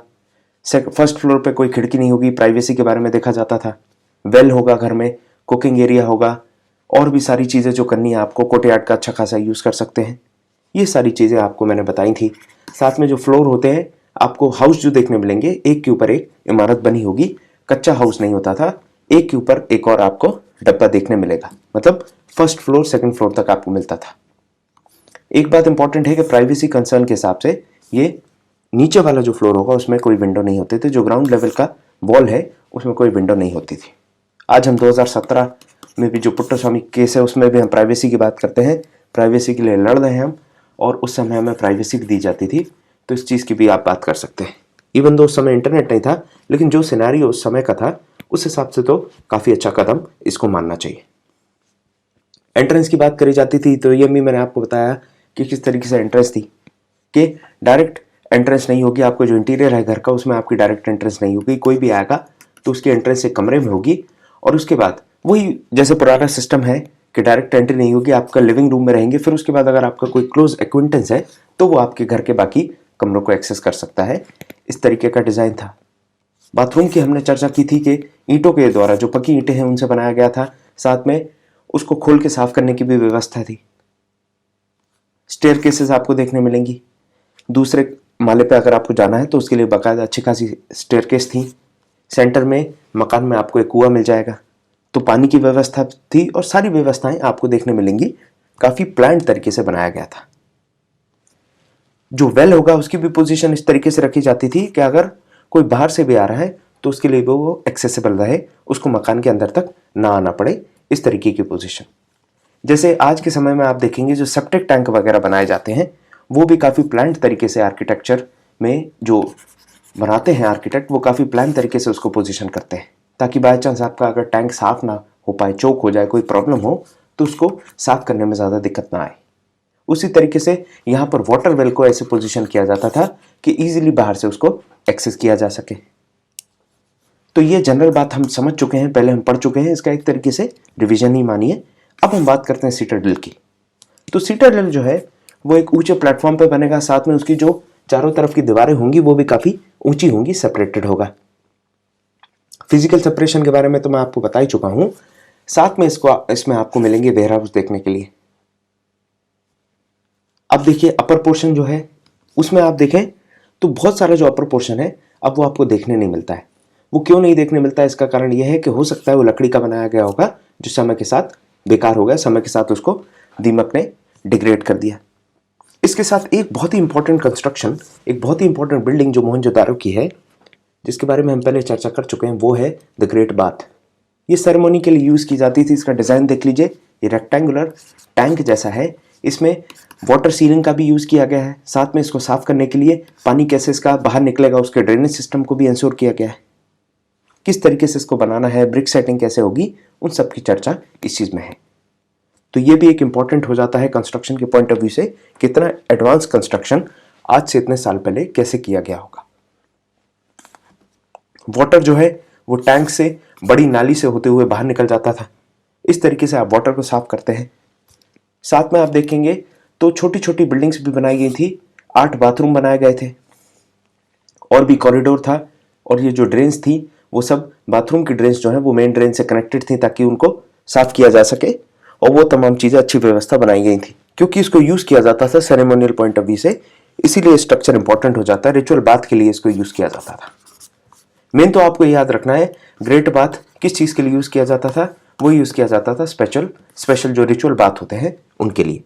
फर्स्ट फ्लोर पे कोई खिड़की नहीं होगी, प्राइवेसी के बारे में देखा जाता था। वेल होगा घर में, कुकिंग एरिया होगा, और भी सारी चीज़ें जो करनी है आपको, कोर्टयार्ड का अच्छा खासा यूज़ कर सकते हैं। ये सारी चीज़ें आपको मैंने बताई थी। साथ में जो फ्लोर होते हैं, आपको हाउस जो देखने मिलेंगे, एक के ऊपर एक इमारत बनी होगी, कच्चा हाउस नहीं होता था, एक के ऊपर एक और आपको डब्बा देखने मिलेगा, मतलब फर्स्ट फ्लोर सेकंड फ्लोर तक आपको मिलता था। एक बात इंपॉर्टेंट है कि प्राइवेसी कंसर्न के हिसाब से ये नीचे वाला जो फ्लोर होगा उसमें कोई विंडो नहीं होते थे। जो ग्राउंड लेवल का वॉल है उसमें कोई विंडो नहीं होती थी। आज हम 2017 में भी जो पुट्टास्वामी केस है उसमें भी हम प्राइवेसी की बात करते हैं। प्राइवेसी के लिए लड़ रहे हैं हम, और उस समय हमें प्राइवेसी भी दी जाती थी, तो इस चीज़ की भी आप बात कर सकते हैं। इवन दो उस समय इंटरनेट नहीं था, लेकिन जो सिनेरियो उस समय का था उस हिसाब से तो काफ़ी अच्छा कदम इसको मानना चाहिए। एंट्रेंस की बात करी जाती थी, तो ये भी मैंने आपको बताया कि किस तरीके से एंट्रेंस थी, कि डायरेक्ट एंट्रेंस नहीं होगी। आपको जो इंटीरियर है घर का उसमें आपकी डायरेक्ट एंट्रेंस नहीं होगी। कोई भी आएगा तो उसकी एंट्रेंस एक कमरे में होगी, और उसके बाद वही जैसे पुराना सिस्टम है कि डायरेक्ट एंट्री नहीं होगी, आपका लिविंग रूम में रहेंगे। फिर उसके बाद अगर आपका कोई क्लोज एक्विंटेंस है तो वो आपके घर के बाकी कमरों को एक्सेस कर सकता है। इस तरीके का डिज़ाइन था। बाथरूम की हमने चर्चा की थी कि ईंटों के द्वारा, जो पक्की ईंटें हैं उनसे बनाया गया था, साथ में उसको खोल के साफ करने की भी व्यवस्था थी। स्टेयरकेसेस आपको देखने मिलेंगी। दूसरे माले पे अगर आपको जाना है तो उसके लिए बाकायदा अच्छी खासी स्टेयरकेस थी। सेंटर में मकान में आपको एक कुआं मिल जाएगा, तो पानी की व्यवस्था थी, और सारी व्यवस्थाएं आपको देखने मिलेंगी। काफ़ी प्लान तरीके से बनाया गया था। जो वेल होगा उसकी भी पोजीशन इस तरीके से रखी जाती थी कि अगर कोई बाहर से भी आ रहा है तो उसके लिए वो एक्सेसिबल रहे, उसको मकान के अंदर तक ना आना पड़े, इस तरीके की पोजीशन। जैसे आज के समय में आप देखेंगे जो सेप्टिक टैंक वगैरह बनाए जाते हैं, वो भी काफ़ी प्लान्ड तरीके से आर्किटेक्चर में जो बनाते हैं आर्किटेक्ट, वो काफ़ी प्लान तरीके से उसको पोजीशन करते हैं, ताकि बाय चांस आपका अगर टैंक साफ ना हो पाए, चोक हो जाए, कोई प्रॉब्लम हो, तो उसको साफ करने में ज़्यादा दिक्कत ना आए। उसी तरीके से यहाँ पर वाटर वेल को ऐसे पोजीशन किया जाता था कि इजीली बाहर से उसको एक्सेस किया जा सके। तो ये जनरल बात हम समझ चुके हैं, पहले हम पढ़ चुके हैं, इसका एक तरीके से रिवीजन ही मानिए। अब हम बात करते हैं सिटाडेल की। तो सिटाडेल जो है वो एक ऊंचे प्लेटफॉर्म पर बनेगा, साथ में उसकी जो चारों तरफ की दीवारें होंगी वो भी काफ़ी ऊंची होंगी, सेपरेटेड होगा। फिजिकल सेपरेशन के बारे में तो मैं आपको बता ही चुका हूं। साथ में इसमें आपको मिलेंगे वेयर हाउस देखने के लिए। अब देखिए अपर पोर्शन जो है उसमें आप देखें तो बहुत सारा जो अपर पोर्शन है अब वो आपको देखने नहीं मिलता है। वो क्यों नहीं देखने मिलता है, इसका कारण यह है कि हो सकता है वो लकड़ी का बनाया गया होगा जो समय के साथ बेकार हो गया, समय के साथ उसको दीमक ने डिग्रेड कर दिया। इसके साथ एक बहुत ही इंपॉर्टेंट कंस्ट्रक्शन, एक बहुत ही इंपॉर्टेंट बिल्डिंग जो मोहनजोदारो की है, जिसके बारे में हम पहले चर्चा कर चुके हैं, वो है द ग्रेट बाथ। ये सेरेमनी के लिए यूज़ की जाती थी। इसका डिज़ाइन देख लीजिए, ये रेक्टेंगुलर टैंक जैसा है। इसमें वाटर सीलिंग का भी यूज़ किया गया है। साथ में इसको साफ करने के लिए पानी कैसे इसका बाहर निकलेगा, उसके ड्रेनेज सिस्टम को भी इंश्योर किया गया है। किस तरीके से इसको बनाना है, ब्रिक सेटिंग कैसे होगी, उन सब की चर्चा इस चीज़ में है। तो ये भी एक इंपॉर्टेंट हो जाता है कंस्ट्रक्शन के पॉइंट ऑफ व्यू से, कितना एडवांस कंस्ट्रक्शन आज से इतने साल पहले कैसे किया गया होगा। वाटर जो है वो टैंक से बड़ी नाली से होते हुए बाहर निकल जाता था। इस तरीके से आप वाटर को साफ करते हैं। साथ में आप देखेंगे तो छोटी छोटी बिल्डिंग्स भी बनाई गई थी, 8 बाथरूम बनाए गए थे, और भी कॉरिडोर था, और ये जो ड्रेन्स थी वो सब बाथरूम की ड्रेन्स जो है वो मेन ड्रेन से कनेक्टेड थी ताकि उनको साफ किया जा सके, और वो तमाम चीज़ें अच्छी व्यवस्था बनाई गई थी। क्योंकि इसको यूज़ किया जाता था सेरेमोनियल पॉइंट ऑफ व्यू से, इसीलिए स्ट्रक्चर इंपॉर्टेंट हो जाता है। रिचुअल बाथ के लिए इसको यूज़ किया जाता था। मेन तो आपको याद रखना है ग्रेट बाथ किस चीज़ के लिए यूज़ किया जाता था, वो यूज़ किया जाता था स्पेशल जो रिचुअल बाथ होते हैं उनके लिए।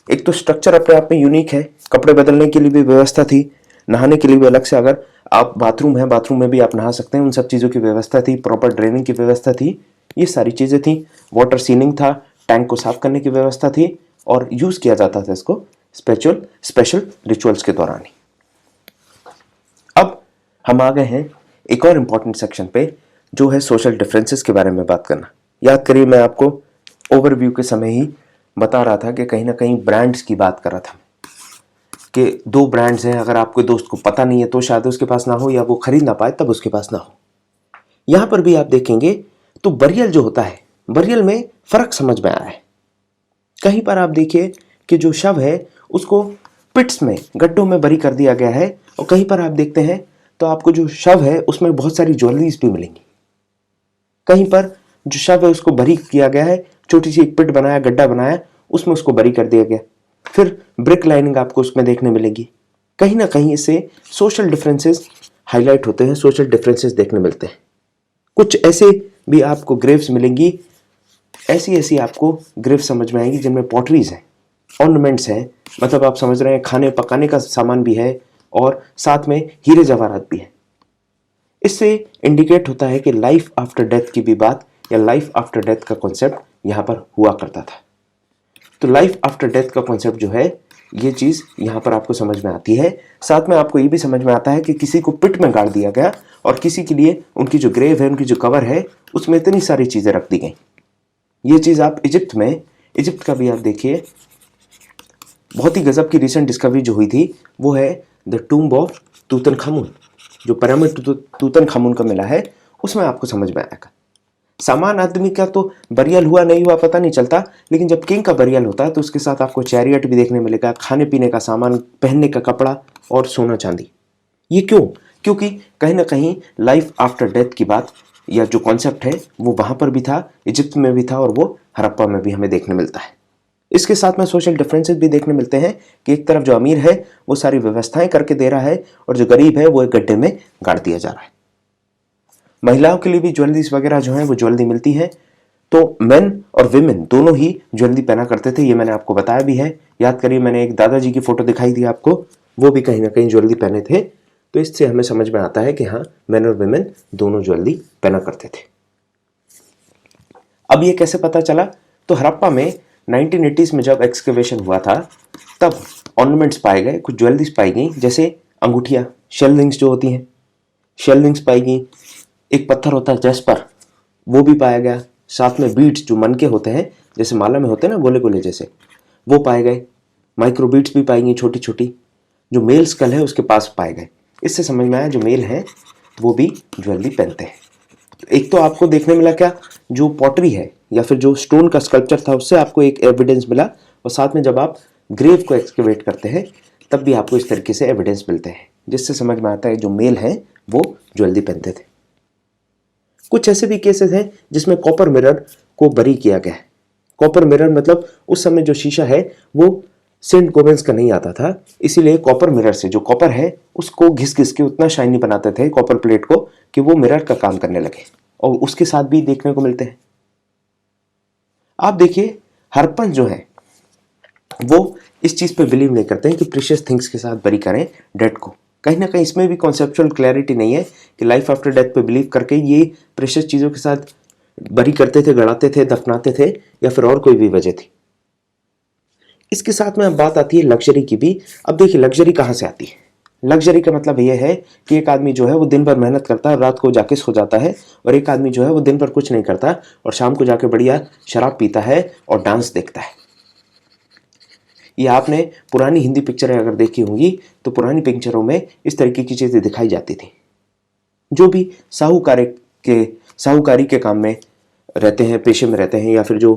एक तो स्ट्रक्चर अपने आप में यूनिक है, कपड़े बदलने के लिए भी व्यवस्था थी, नहाने के लिए भी अलग से, अगर आप बाथरूम है बाथरूम में भी आप नहा सकते हैं, उन सब चीज़ों की व्यवस्था थी, प्रॉपर ड्रेनिंग की व्यवस्था थी, ये सारी चीज़ें थी। वाटर सीलिंग था, टैंक को साफ करने की व्यवस्था थी, और यूज़ किया जाता था इसको स्पेशल रिचुअल्स के दौरान ही। अब हम आ गए हैं एक और इम्पॉर्टेंट सेक्शन पे, जो है सोशल डिफरेंसेस के बारे में बात करना। याद करिए मैं आपको ओवरव्यू के समय ही बता रहा था कि कहीं ना कहीं ब्रांड्स की बात कर रहा था। के दो ब्रांड्स हैं, अगर आपके दोस्त को पता नहीं है तो शायद उसके पास ना हो, या वो खरीद ना पाए तब उसके पास ना हो। यहां पर भी आप देखेंगे तो बरियल जो होता है, बरियल में फर्क समझ में आया है। कहीं पर आप देखिए कि जो शव है उसको पिट्स में, गड्ढों में बरी कर दिया गया है, और कहीं पर आप देखते हैं तो आपको जो शव है उसमें बहुत सारी ज्वेलरीज भी मिलेंगी। कहीं पर जो शव है उसको बरी किया गया है, छोटी सी एक पिट बनाया, गड्ढा बनाया, उसमें उसको बरी कर दिया गया, फिर ब्रिक लाइनिंग आपको उसमें देखने मिलेगी। कहीं ना कहीं इससे सोशल डिफरेंसेस हाईलाइट होते हैं, सोशल डिफरेंसेस देखने मिलते हैं। कुछ ऐसे भी आपको ग्रेव्स मिलेंगी, ऐसी ऐसी आपको ग्रेव समझ में आएंगी जिनमें पॉटरीज हैं, ऑर्नामेंट्स हैं, मतलब आप समझ रहे हैं खाने पकाने का सामान भी है और साथ में हीरे जवाहरात भी है। इससे इंडिकेट होता है कि लाइफ आफ्टर डेथ की भी बात, या लाइफ आफ्टर डेथ का कॉन्सेप्ट यहाँ पर हुआ करता था। तो लाइफ आफ्टर डेथ का कॉन्सेप्ट जो है, ये चीज़ यहाँ पर आपको समझ में आती है। साथ में आपको ये भी समझ में आता है कि किसी को पिट में गाड़ दिया गया और किसी के लिए उनकी जो ग्रेव है, उनकी जो कवर है, उसमें इतनी सारी चीज़ें रख दी गई। ये चीज़ आप इजिप्ट में, इजिप्ट का भी आप देखिए, बहुत ही गजब की रिसेंट डिस्कवरी जो हुई थी वो है द टूम्ब ऑफ तूतनखामुन। जो पिरामिड तूतनखामुन का मिला है उसमें आपको समझ में आएगा। सामान आदमी का तो बरियल हुआ नहीं हुआ पता नहीं चलता, लेकिन जब किंग का बरियल होता है तो उसके साथ आपको चैरियट भी देखने मिलेगा, खाने पीने का सामान, पहनने का कपड़ा और सोना चांदी। ये क्यों? क्योंकि कहीं ना कहीं लाइफ आफ्टर डेथ की बात या जो कॉन्सेप्ट है वो वहां पर भी था, इजिप्ट में भी था, और वो हड़प्पा में भी हमें देखने मिलता है। इसके साथ में सोशल डिफरेंसेस भी देखने मिलते हैं कि एक तरफ जो अमीर है वो सारी व्यवस्थाएं करके दे रहा है, और जो गरीब है वो एक गड्ढे में गाड़ दिया जा रहा है। महिलाओं के लिए भी ज्वेलरीज वगैरह जो है वो ज्वेलरी मिलती है। तो मेन और विमेन दोनों ही ज्वेलरी पहना करते थे, ये मैंने आपको बताया भी है। याद करिए, मैंने एक दादाजी की फोटो दिखाई थी आपको, वो भी कहीं ना कहीं ज्वेलरी पहने थे। तो इससे हमें समझ में आता है कि हाँ, मेन और विमेन दोनों ज्वेलरी पहना करते थे। अब ये कैसे पता चला? तो हड़प्पा में 1980s में जब एक्सकेवेशन हुआ था तब ऑर्नामेंट्स पाए गए, कुछ ज्वेलरीज पाई गई, जैसे अंगूठियाँ, शेल रिंग्स जो होती हैं, शेल रिंग्स पाई गई। एक पत्थर होता है जैस्पर, वो भी पाया गया। साथ में बीड्स जो मन के होते हैं, जैसे माला में होते हैं ना गोले गोले जैसे, वो पाए गए। माइक्रो बीड्स भी पाई गई छोटी छोटी, जो मेल स्कल है उसके पास पाए गए। इससे समझ में आया जो मेल हैं वो भी ज्वेलरी पहनते हैं। एक तो आपको देखने मिला क्या, जो पॉटरी है या फिर जो स्टोन का स्कल्पचर था उससे आपको एक एविडेंस मिला, और साथ में जब आप ग्रेव को एक्सकेवेट करते हैं तब भी आपको इस तरीके से एविडेंस मिलते हैं, जिससे समझ में आता है जो मेल हैं वो ज्वेलरी पहनते थे। कुछ ऐसे भी केसेस हैं जिसमें कॉपर मिरर को बरी किया गया है। कॉपर मिरर मतलब उस समय जो शीशा है वो सेंट गोबेंस का नहीं आता था, इसीलिए कॉपर मिरर से जो कॉपर है उसको घिस घिस के उतना शाइनी बनाते थे कॉपर प्लेट को कि वो मिरर का काम करने लगे, और उसके साथ भी देखने को मिलते हैं। आप देखिए, हड़प्पन जो है वो इस चीज पे बिलीव नहीं करते हैं कि प्रीशियस थिंग्स के साथ बरी करें डेड को। कहीं ना कहीं इसमें भी कॉन्सेप्चुअल क्लैरिटी नहीं है कि लाइफ आफ्टर डेथ पे बिलीव करके ये प्रीशियस चीजों के साथ बरी करते थे, गड़ाते थे, दफनाते थे, या फिर और कोई भी वजह थी। इसके साथ में अब बात आती है लग्जरी की भी। अब देखिए, लग्जरी कहाँ से आती है? लग्जरी का मतलब यह है कि एक आदमी जो है वो दिन भर मेहनत करता है, रात को जाके सो जाता है, और एक आदमी जो है वो दिन भर कुछ नहीं करता और शाम को जाके बढ़िया शराब पीता है और डांस देखता है। ये आपने पुरानी हिंदी पिक्चरें अगर देखी होंगी तो पुरानी पिक्चरों में इस तरीके की चीजें दिखाई जाती थी। जो भी साहूकारी के काम में रहते हैं, पेशे में रहते हैं, या फिर जो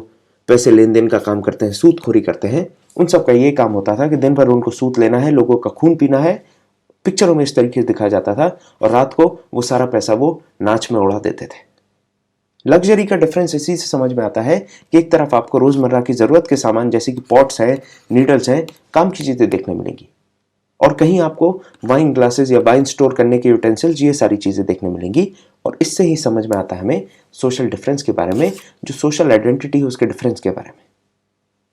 पैसे लेन देन का काम करते हैं, सूदखोरी करते हैं, उन सब का ये काम होता था कि दिन भर उनको सूद लेना है, लोगों का खून पीना है। पिक्चरों में इस तरीके से दिखाया जाता था, और रात को वो सारा पैसा वो नाच में उड़ा देते थे। लग्जरी का डिफरेंस इसी से समझ में आता है कि एक तरफ आपको रोजमर्रा की जरूरत के सामान जैसे कि पॉट्स हैं, नीडल्स हैं, काम की चीजें देखने मिलेंगी, और कहीं आपको वाइन ग्लासेस या वाइन स्टोर करने के यूटेंसिल्स, ये सारी चीजें देखने मिलेंगी। और इससे ही समझ में आता है हमें सोशल डिफरेंस के बारे में, जो सोशल आइडेंटिटी है उसके डिफरेंस के बारे में।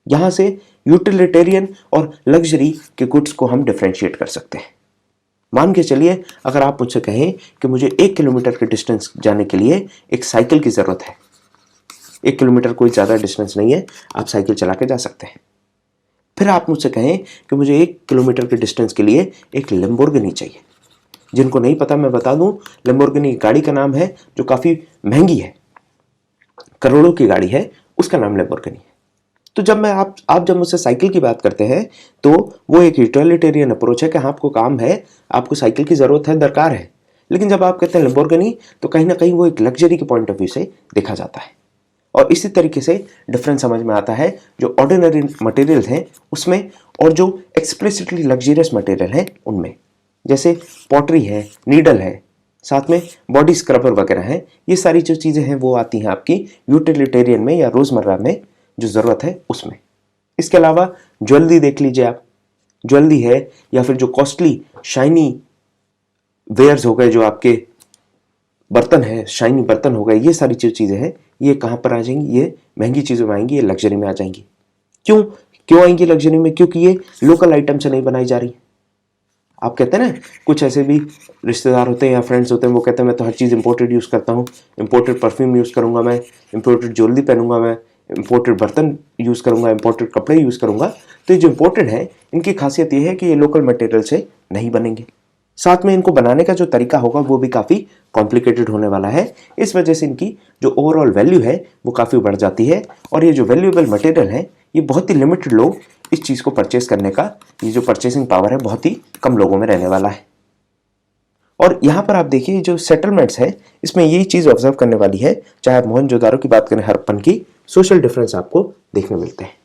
यहां से यूटिलिटेरियन और लग्जरी के गुड्स को हम डिफरेंशिएट कर सकते हैं। मान के चलिए, अगर आप मुझसे कहें कि मुझे 1 किलोमीटर के डिस्टेंस जाने के लिए एक साइकिल की जरूरत है, 1 किलोमीटर कोई ज्यादा डिस्टेंस नहीं है, आप साइकिल चला के जा सकते हैं। फिर आप मुझसे कहें कि मुझे 1 किलोमीटर के डिस्टेंस के लिए एक लैम्बोर्गिनी चाहिए। जिनको नहीं पता मैं बता दूं, लैम्बोर्गिनी गाड़ी का नाम है जो काफी महंगी है, करोड़ों की गाड़ी है, उसका नाम लैम्बोर्गिनी है। तो जब मैं आप जब मुझसे साइकिल की बात करते हैं तो वो एक यूटिलिटेरियन अप्रोच है कि हाँ, आपको काम है, आपको साइकिल की ज़रूरत है, दरकार है। लेकिन जब आप कहते हैं लैम्बोर्गिनी तो कहीं ना कहीं वो एक लग्जरी के पॉइंट ऑफ व्यू से देखा जाता है। और इसी तरीके से डिफरेंस समझ में आता है जो ऑर्डिनरी मटेरियल हैं उसमें और जो एक्सप्लिसिटली लग्जरियस मटेरियल हैं उनमें। जैसे पॉटरी है, नीडल है, साथ में बॉडी स्क्रबर वगैरह है, ये सारी जो चीज़ें हैं वो आती हैं आपकी यूटिलिटेरियन में या रोज़मर्रा में जो ज़रूरत है उसमें। इसके अलावा ज्वेलरी देख लीजिए आप, ज्वेलरी है या फिर जो कॉस्टली शाइनी वेयर्स हो गए, जो आपके बर्तन है, शाइनी बर्तन हो गए, ये सारी जो चीज़ें हैं ये कहाँ पर आ जाएंगी, ये महंगी चीज़ों में आएंगी, ये लग्जरी में आ जाएंगी। क्यों क्यों आएंगी लग्जरी में? क्योंकि ये लोकल आइटम से नहीं बनाई जा रही। आप कहते हैं ना, कुछ ऐसे भी रिश्तेदार होते हैं या फ्रेंड्स होते हैं, वो कहते हैं मैं तो हर चीज़ इंपोर्टेड यूज़ करता हूँ, इंपोर्टेड परफ्यूम यूज़ करूँगा मैं, इंपोर्टेड ज्वेलरी पहनूंगा मैं, इंपोर्टेड बर्तन यूज़ करूँगा, इंपोर्टेड कपड़े यूज़ करूँगा। तो ये जो इंपोर्टेड है इनकी खासियत ये है कि ये लोकल मटेरियल से नहीं बनेंगे, साथ में इनको बनाने का जो तरीका होगा वो भी काफ़ी कॉम्प्लिकेटेड होने वाला है। इस वजह से इनकी जो ओवरऑल वैल्यू है वो काफ़ी बढ़ जाती है और ये जो वैल्यूएबल मटेरियल है ये बहुत ही लिमिटेड लोग इस चीज़ को परचेस करने का, ये जो परचेसिंग पावर है बहुत ही कम लोगों में रहने वाला है। और यहाँ पर आप देखिए जो सेटलमेंट्स है इसमें यही चीज़ ऑब्जर्व करने वाली है, चाहे आप मोहनजोदारो की बात करें, हड़प्पन की, सोशल डिफरेंस आपको देखने मिलते हैं।